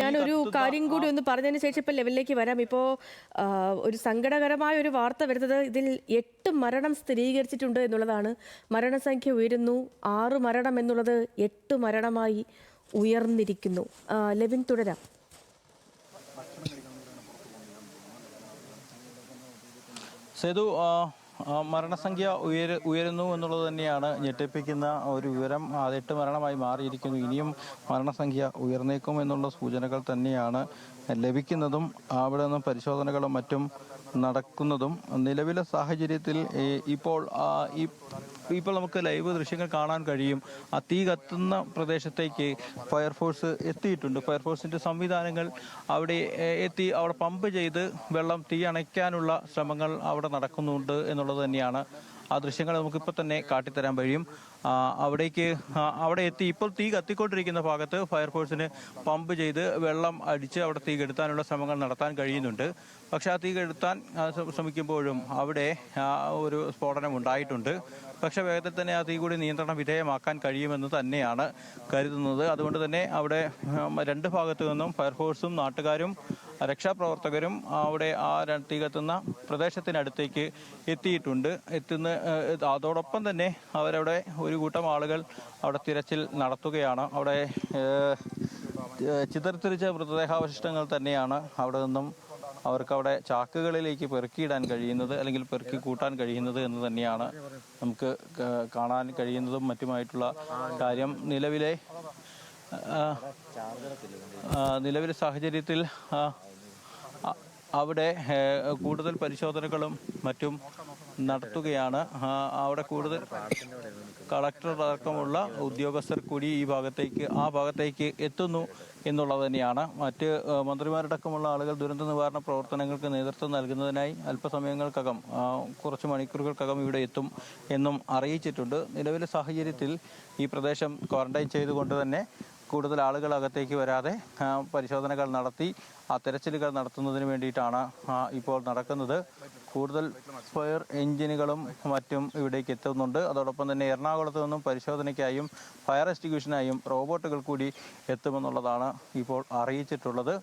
ഞാനൊരു കാര്യം കൂടി ഒന്ന് പറഞ്ഞതിന് ശേഷം ഇപ്പൊ ലെവലിലേക്ക് വരാം. ഇപ്പോ ഒരു സങ്കടകരമായ ഒരു വാർത്ത വരുന്നത് ഇതിൽ 8 മരണം സ്ഥിരീകരിച്ചിട്ടുണ്ട് എന്നുള്ളതാണ്. മരണസംഖ്യ ഉയരുന്നു. 6 മരണം എന്നുള്ളത് 8 മരണമായി ഉയർന്നിരിക്കുന്നു. ലെവിൻ, തുടരാം. സേതു, മരണസംഖ്യ ഉയരുന്നു എന്നുള്ളത് തന്നെയാണ് ഞെട്ടിപ്പിക്കുന്ന ഒരു വിവരം. 8 മരണമായി മാറിയിരിക്കുന്നു. ഇനിയും മരണസംഖ്യ ഉയർന്നേക്കും എന്നുള്ള സൂചനകൾ തന്നെയാണ് ലഭിക്കുന്നതും അവിടെ നിന്ന് പരിശോധനകളും മറ്റും നടക്കുന്നതും. നിലവിലെ സാഹചര്യത്തിൽ ഇപ്പോൾ നമുക്ക് ലൈവ് ദൃശ്യങ്ങൾ കാണാൻ കഴിയും. ആ തീ കത്തുന്ന പ്രദേശത്തേക്ക് ഫയർഫോഴ്സ് എത്തിയിട്ടുണ്ട്. ഫയർഫോഴ്സിന്റെ സംവിധാനങ്ങൾ അവിടെ എത്തി അവിടെ പമ്പ് ചെയ്ത് വെള്ളം തീ അണയ്ക്കാനുള്ള ശ്രമങ്ങൾ അവിടെ നടക്കുന്നുണ്ട് എന്നുള്ളത് തന്നെയാണ്. ആ ദൃശ്യങ്ങൾ നമുക്കിപ്പോൾ തന്നെ കാട്ടിത്തരാൻ കഴിയും. അവിടെ എത്തി ഇപ്പോൾ തീ കത്തിക്കൊണ്ടിരിക്കുന്ന ഭാഗത്ത് ഫയർഫോഴ്സിന് പമ്പ് ചെയ്ത് വെള്ളം അടിച്ച് അവിടെ തീ കെടുത്താനുള്ള ശ്രമങ്ങൾ നടത്താൻ കഴിയുന്നുണ്ട്. പക്ഷെ ആ തീ കെടുത്താൻ ശ്രമിക്കുമ്പോഴും അവിടെ ഒരു സ്ഫോടനം ഉണ്ടായിട്ടുണ്ട്. പക്ഷെ വേഗത്തിൽ തന്നെ ആ തീ കൂടി നിയന്ത്രണ വിധേയമാക്കാൻ കഴിയുമെന്ന് തന്നെയാണ് കരുതുന്നത്. അതുകൊണ്ട് തന്നെ അവിടെ 2 ഭാഗത്തു നിന്നും ഫയർഫോഴ്സും നാട്ടുകാരും രക്ഷാപ്രവർത്തകരും അവിടെ ആ തീ കത്തുന്ന പ്രദേശത്തിനടുത്തേക്ക് എത്തിയിട്ടുണ്ട്. അതോടൊപ്പം തന്നെ അവരവിടെ ഒരു കൂട്ടം ആളുകൾ അവിടെ തിരച്ചിൽ നടത്തുകയാണ്. അവിടെ ചിതറിത്തെറിച്ച മൃതദേഹാവശിഷ്ടങ്ങൾ തന്നെയാണ് അവിടെ നിന്നും അവർക്കവിടെ ചാക്കുകളിലേക്ക് പെറുക്കിയിടാൻ കഴിയുന്നത്, അല്ലെങ്കിൽ പെറുക്കി കൂട്ടാൻ കഴിയുന്നത് എന്ന് തന്നെയാണ് നമുക്ക് കാണാൻ കഴിയുന്നതും മറ്റുമായിട്ടുള്ള കാര്യം. നിലവിലെ സാഹചര്യത്തിൽ അവിടെ കൂടുതൽ പരിശോധനകളും മറ്റും നടത്തുകയാണ്. അവിടെ കൂടുതൽ കളക്ടർ അടക്കമുള്ള ഉദ്യോഗസ്ഥർ കൂടി ആ ഭാഗത്തേക്ക് എത്തുന്നു എന്നുള്ളത് തന്നെയാണ്. മറ്റ് മന്ത്രിമാരടക്കമുള്ള ആളുകൾ ദുരന്ത നിവാരണ പ്രവർത്തനങ്ങൾക്ക് നേതൃത്വം നൽകുന്നതിനായി അല്പസമയങ്ങൾക്കകം, കുറച്ച് മണിക്കൂറുകൾക്കകം ഇവിടെ എത്തും എന്നും അറിയിച്ചിട്ടുണ്ട്. നിലവിലെ സാഹചര്യത്തിൽ ഈ പ്രദേശം ക്വാറന്റൈൻ ചെയ്തുകൊണ്ട് തന്നെ കൂടുതൽ ആളുകൾ അകത്തേക്ക് വരാതെ പരിശോധനകൾ നടത്തി ആ തെരച്ചിലുകൾ നടത്തുന്നതിന് വേണ്ടിയിട്ടാണ് ഇപ്പോൾ നടക്കുന്നത്. കൂടുതൽ ഫയർ എഞ്ചിനുകളും മറ്റും ഇവിടേക്ക് എത്തുന്നുണ്ട്. അതോടൊപ്പം തന്നെ എറണാകുളത്ത് നിന്നും പരിശോധനയ്ക്കായും ഫയർ എക്സ്റ്റിങ്ക്വിഷനായും റോബോട്ടുകൾ കൂടി എത്തുമെന്നുള്ളതാണ് ഇപ്പോൾ അറിയിച്ചിട്ടുള്ളത്.